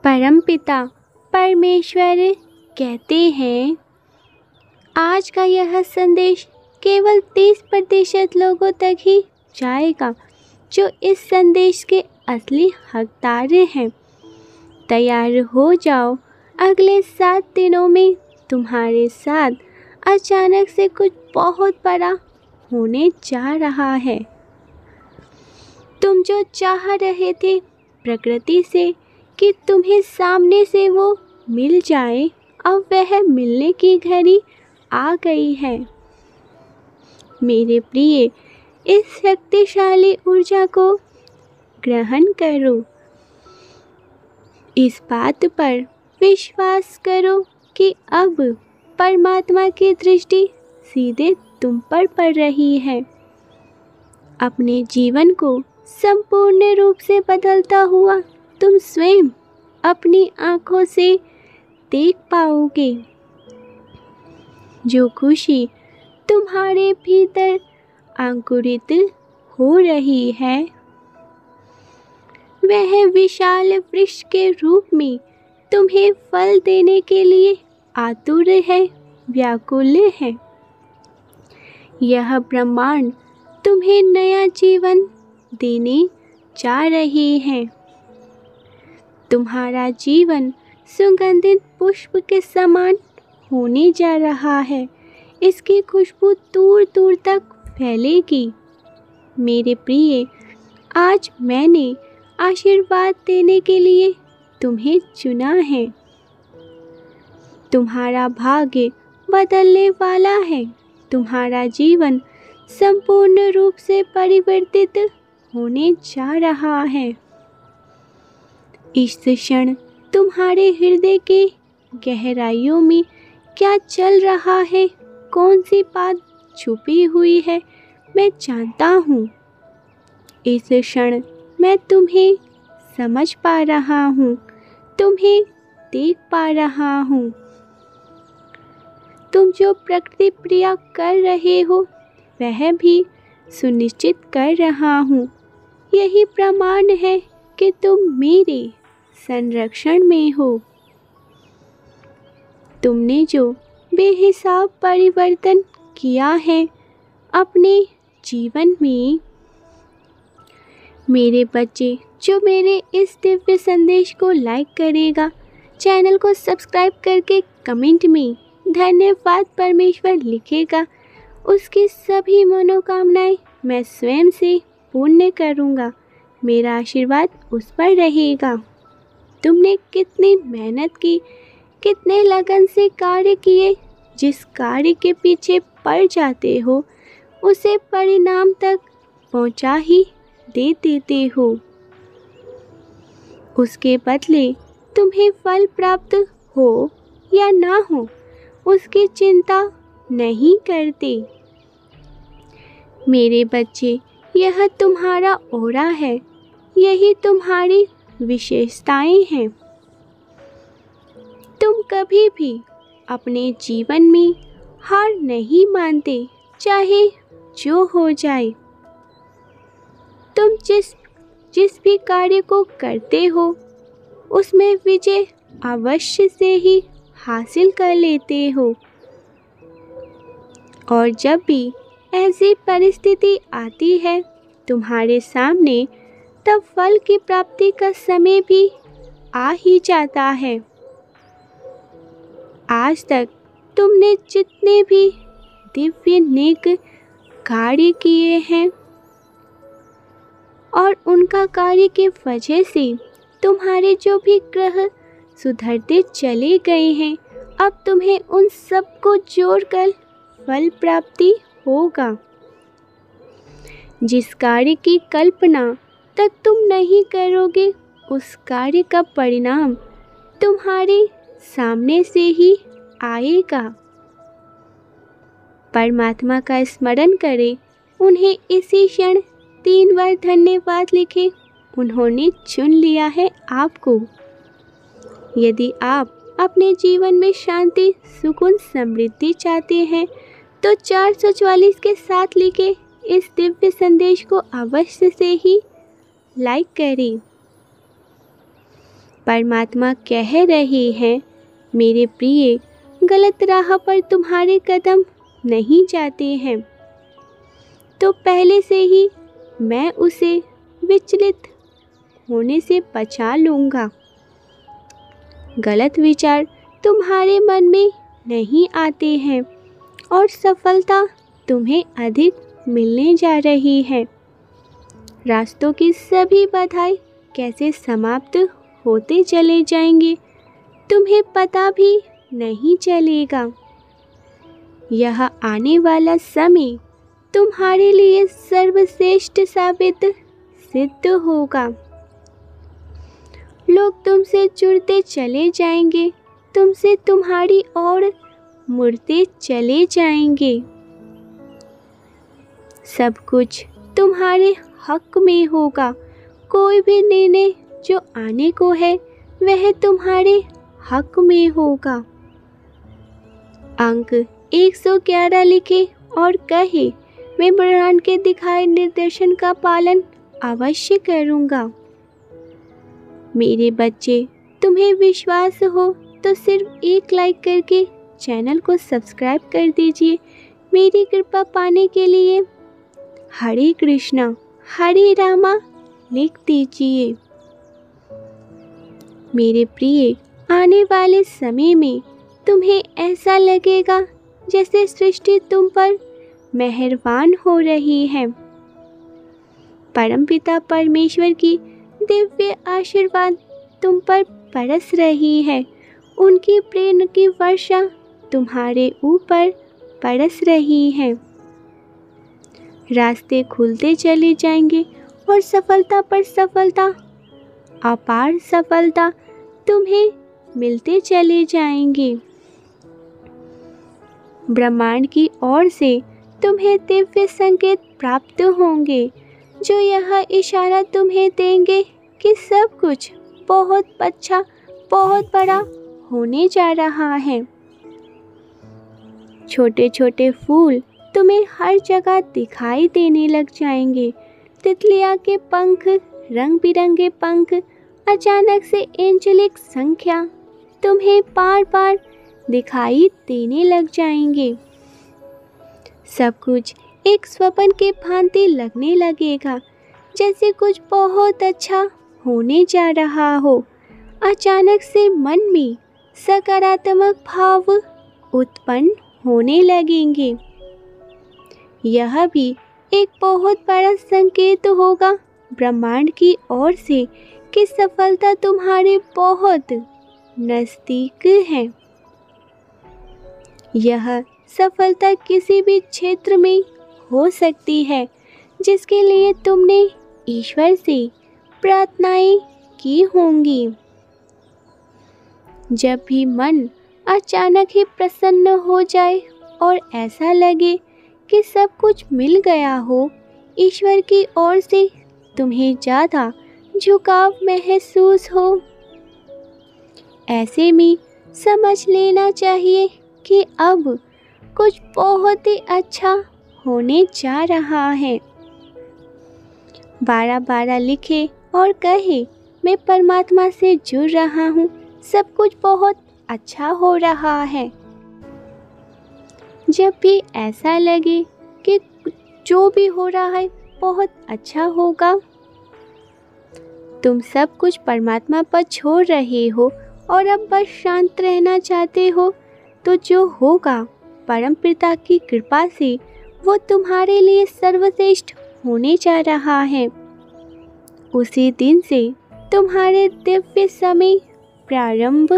परमपिता परमेश्वर कहते हैं, आज का यह संदेश केवल 30% लोगों तक ही जाएगा जो इस संदेश के असली हकदार हैं। तैयार हो जाओ, अगले 7 दिनों में तुम्हारे साथ अचानक से कुछ बहुत बड़ा होने जा रहा है। तुम जो चाह रहे थे प्रकृति से कि तुम्हें सामने से वो मिल जाए, अब वह मिलने की घड़ी आ गई है। मेरे प्रिय, इस शक्तिशाली ऊर्जा को ग्रहण करो। इस बात पर विश्वास करो कि अब परमात्मा की दृष्टि सीधे तुम पर पड़ रही है। अपने जीवन को संपूर्ण रूप से बदलता हुआ तुम स्वयं अपनी आँखों से देख पाओगे। जो खुशी तुम्हारे भीतर अंकुरित हो रही है, वह विशाल वृक्ष के रूप में तुम्हें फल देने के लिए आतुर है, व्याकुल है। यह ब्रह्मांड तुम्हें नया जीवन देने जा रही है। तुम्हारा जीवन सुगंधित पुष्प के समान होने जा रहा है। इसकी खुशबू दूर दूर तक फैलेगी। मेरे प्रिय, आज मैंने आशीर्वाद देने के लिए तुम्हें चुना है। तुम्हारा भाग्य बदलने वाला है। तुम्हारा जीवन संपूर्ण रूप से परिवर्तित होने जा रहा है। इस क्षण तुम्हारे हृदय के गहराइयों में क्या चल रहा है, कौन सी बात छुपी हुई है, मैं जानता हूँ। इस क्षण मैं तुम्हें समझ पा रहा हूँ, तुम्हें देख पा रहा हूँ। तुम जो प्रकृति प्रिया कर रहे हो, वह भी सुनिश्चित कर रहा हूँ। यही प्रमाण है कि तुम मेरे संरक्षण में हो। तुमने जो बेहिसाब परिवर्तन किया है अपने जीवन में, मेरे बच्चे, जो मेरे इस दिव्य संदेश को लाइक करेगा, चैनल को सब्सक्राइब करके कमेंट में धन्यवाद परमेश्वर लिखेगा, उसकी सभी मनोकामनाएं मैं स्वयं से पूर्ण करूँगा। मेरा आशीर्वाद उस पर रहेगा। तुमने कितनी मेहनत की, कितने लगन से कार्य किए। जिस कार्य के पीछे पड़ जाते हो, उसे परिणाम तक पहुंचा ही देते हो। उसके बदले तुम्हें फल प्राप्त हो या ना हो, उसकी चिंता नहीं करते। मेरे बच्चे, यह तुम्हारा ओरा है, यही तुम्हारी विशेषताएं हैं। तुम कभी भी अपने जीवन में हार नहीं मानते, चाहे जो हो जाए। तुम जिस भी कार्य को करते हो, उसमें विजय अवश्य से ही हासिल कर लेते हो। और जब भी ऐसी परिस्थिति आती है तुम्हारे सामने, तब फल की प्राप्ति का समय भी आ ही जाता है। आज तक तुमने जितने भी दिव्य नेक कार्य किए हैं और उनका कार्य की वजह से तुम्हारे जो भी ग्रह सुधरते चले गए हैं, अब तुम्हें उन सब को जोड़कर फल प्राप्ति होगा। जिस कार्य की कल्पना तक तुम नहीं करोगे, उस कार्य का परिणाम तुम्हारे सामने से ही आएगा। परमात्मा का स्मरण करें, उन्हें इसी क्षण 3 बार धन्यवाद लिखें। उन्होंने चुन लिया है आपको। यदि आप अपने जीवन में शांति, सुकून, समृद्धि चाहते हैं, तो 444 के साथ लिखे इस दिव्य संदेश को अवश्य से ही लाइक करें। परमात्मा कह रहे हैं, मेरे प्रिय, गलत राह पर तुम्हारे कदम नहीं जाते हैं, तो पहले से ही मैं उसे विचलित होने से बचा लूँगा। गलत विचार तुम्हारे मन में नहीं आते हैं और सफलता तुम्हें अधिक मिलने जा रही है। रास्तों की सभी बाधाएं कैसे समाप्त होते चले जाएंगे, तुम्हें पता भी नहीं चलेगा। यह आने वाला समय तुम्हारे लिए सर्वश्रेष्ठ साबित सिद्ध होगा। लोग तुमसे जुड़ते चले जाएंगे, तुमसे तुम्हारी ओर मुड़ते चले जाएंगे। सब कुछ तुम्हारे हक में होगा। कोई भी निर्णय जो आने को है वह तुम्हारे हक में होगा। अंक 111 लिखे और कहे, मैं ब्रह्मांड के दिखाए निर्देशन का पालन अवश्य करूँगा। मेरे बच्चे, तुम्हें विश्वास हो तो सिर्फ एक लाइक करके चैनल को सब्सक्राइब कर दीजिए। मेरी कृपा पाने के लिए हरे कृष्णा हरे रामा लिख दीजिए। मेरे प्रिय, आने वाले समय में तुम्हें ऐसा लगेगा जैसे सृष्टि तुम पर मेहरबान हो रही है। परमपिता परमेश्वर की दिव्य आशीर्वाद तुम पर बरस रही है। उनकी प्रेम की वर्षा तुम्हारे ऊपर बरस रही है। रास्ते खुलते चले जाएंगे और सफलता पर सफलता, अपार सफलता तुम्हें मिलते चले जाएंगे। ब्रह्मांड की ओर से तुम्हें दिव्य संकेत प्राप्त होंगे, जो यह इशारा तुम्हें देंगे कि सब कुछ बहुत अच्छा, बहुत बड़ा होने जा रहा है। छोटे छोटे फूल तुम्हें हर जगह दिखाई देने लग जाएंगे। तितलियाँ के पंख, रंग बिरंगे पंख, अचानक से एंजेलिक संख्या तुम्हें बार बार दिखाई देने लग जाएंगे। सब कुछ एक स्वप्न के भांति लगने लगेगा, जैसे कुछ बहुत अच्छा होने जा रहा हो। अचानक से मन में सकारात्मक भाव उत्पन्न होने लगेंगे। यह भी एक बहुत बड़ा संकेत होगा ब्रह्मांड की ओर से कि सफलता तुम्हारे बहुत नज़दीक है। यह सफलता किसी भी क्षेत्र में हो सकती है जिसके लिए तुमने ईश्वर से प्रार्थनाएं की होंगी। जब भी मन अचानक ही प्रसन्न हो जाए और ऐसा लगे कि सब कुछ मिल गया हो, ईश्वर की ओर से तुम्हें ज़्यादा झुकाव महसूस हो, ऐसे में समझ लेना चाहिए कि अब कुछ बहुत ही अच्छा होने जा रहा है। 12-12 लिखे और कहे, मैं परमात्मा से जुड़ रहा हूँ, सब कुछ बहुत अच्छा हो रहा है। जब भी ऐसा लगे कि जो भी हो रहा है बहुत अच्छा होगा, तुम सब कुछ परमात्मा पर छोड़ रहे हो और अब बस शांत रहना चाहते हो, तो जो होगा परमपिता की कृपा से वो तुम्हारे लिए सर्वश्रेष्ठ होने जा रहा है। उसी दिन से तुम्हारे दिव्य समय प्रारंभ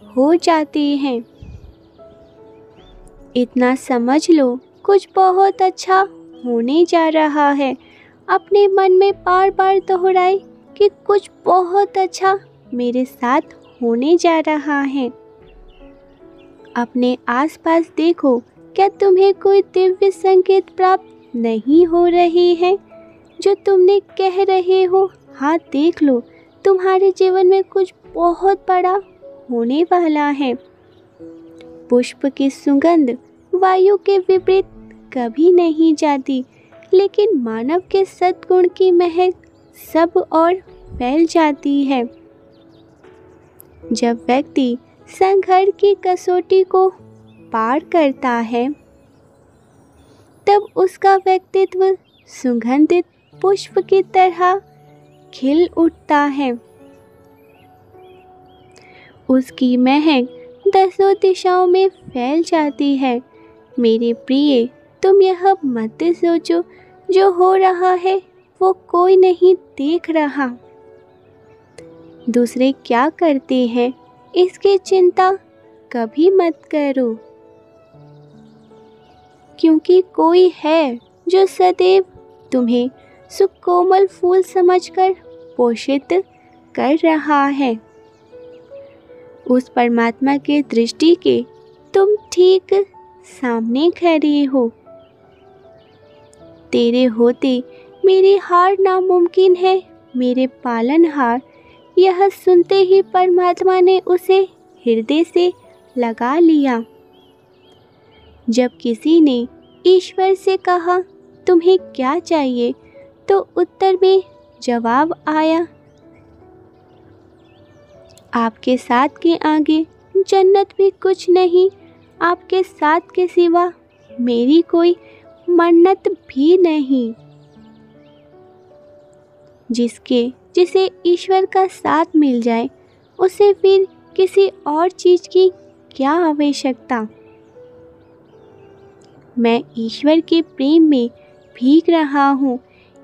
हो जाते हैं। इतना समझ लो, कुछ बहुत अच्छा होने जा रहा है। अपने मन में बार बार दोहराए कि कुछ बहुत अच्छा मेरे साथ होने जा रहा है। अपने आसपास देखो, क्या तुम्हें कोई दिव्य संकेत प्राप्त नहीं हो रहे हैं जो तुमने कह रहे हो, हाँ देख लो, तुम्हारे जीवन में कुछ बहुत बड़ा होने वाला है। पुष्प की सुगंध वायु के विपरीत कभी नहीं जाती, लेकिन मानव के सद्गुण की महक सब और फैल जाती है। जब व्यक्ति संघर्ष की कसौटी को पार करता है तब उसका व्यक्तित्व सुगंधित पुष्प की तरह खिल उठता है। उसकी महक दसों दिशाओं में फैल जाती है। मेरे प्रिय, तुम यह मत सोचो जो हो रहा है वो कोई नहीं देख रहा। दूसरे क्या करते हैं इसकी चिंता कभी मत करो, क्योंकि कोई है जो सदैव तुम्हें सुकोमल फूल समझकर पोषित कर रहा है। उस परमात्मा के दृष्टि के तुम ठीक सामने खड़े हो। तेरे होते मेरी हार नामुमकिन है मेरे पालनहार। यह सुनते ही परमात्मा ने उसे हृदय से लगा लिया। जब किसी ने ईश्वर से कहा तुम्हें क्या चाहिए, तो उत्तर में जवाब आया, आपके साथ के आगे जन्नत भी कुछ नहीं, आपके साथ के सिवा मेरी कोई मन्नत भी नहीं। जिसे ईश्वर का साथ मिल जाए उसे फिर किसी और चीज़ की क्या आवश्यकता। मैं ईश्वर के प्रेम में भीग रहा हूँ।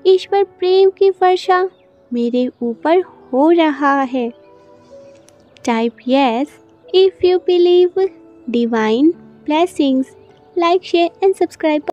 ईश्वर प्रेम की वर्षा मेरे ऊपर हो रहा है। Type yes if you believe divine blessings. Like, share and subscribe.